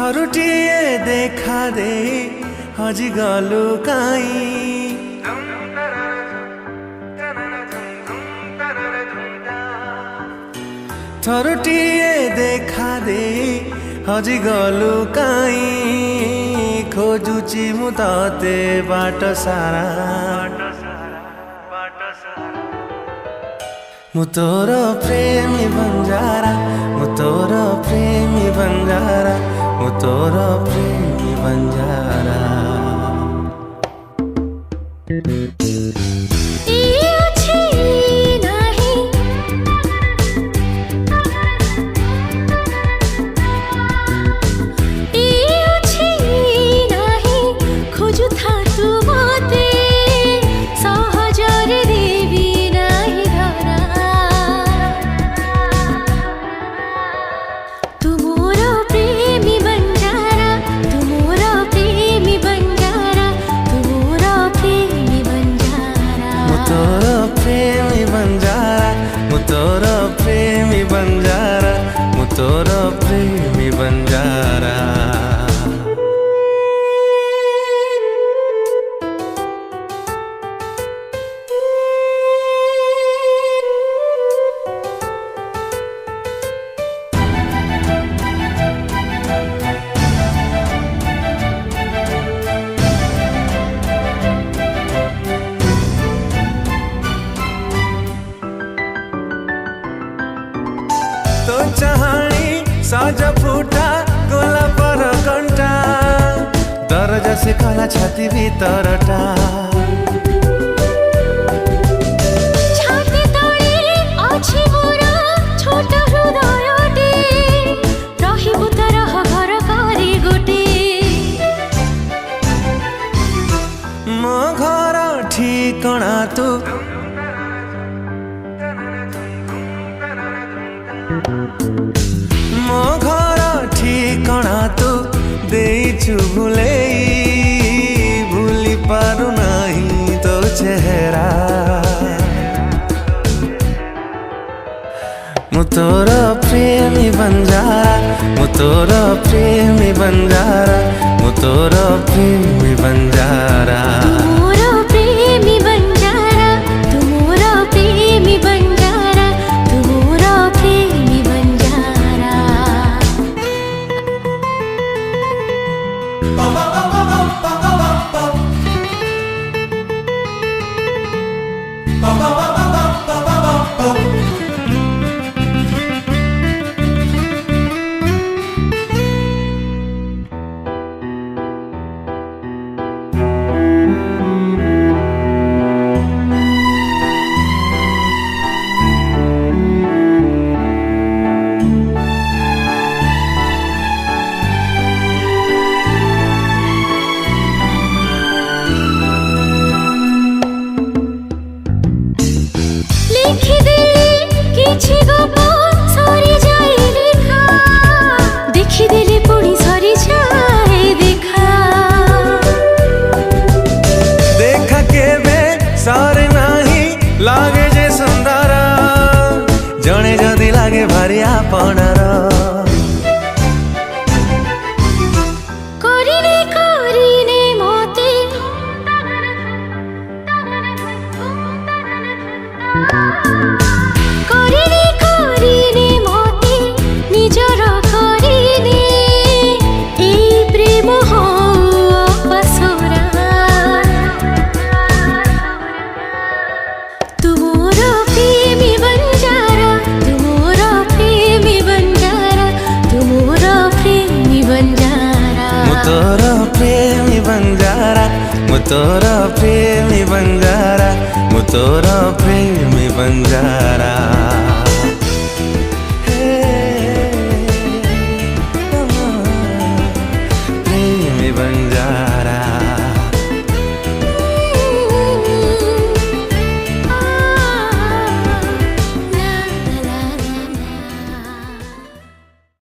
थरुटिए देखा दे हजी गलु काई थरुटिए देखा दे हजी गलु काई खोजुची मु तते बाट सारा मु तोर प्रेमी बंजारा मु तोर प्रेमी बंजारा मु तोर प्रेमी बंजारा तोरा प्रेमी बंजारा मु तोरा प्रेमी बंजारा तो चाहनी साज फुटा गोला पर कंटा दरज से कला छाती भीतरटा छाती तळे अछि मोर छोट हृदयटे रहिबु त रह घर करी गोटे मो घर ठिकଣା तू मो घर ठिकଣା तू देइछु भूली पारु नहीं तो चेहरा मु तोर प्रेमी बंजारा मु तोर प्रेमी बंजारा मु तोर प्रेमी बंजारा लागे जे सुंदर जने जदि लागे भारी आपणर करिने मोते करिने मोते निजर करिने ए प्रेम हो अपसरा तुमोरा प्रेमी बंजारा तुमोरा प्रेमी बंजारा तुमोरा प्रेमी बंजारा मु तोरा प्रेमी बंजारा मु तोरा प्रेमी बंजारा मु तोरा प्रेमी बंजारा प्रेमी बंजारा।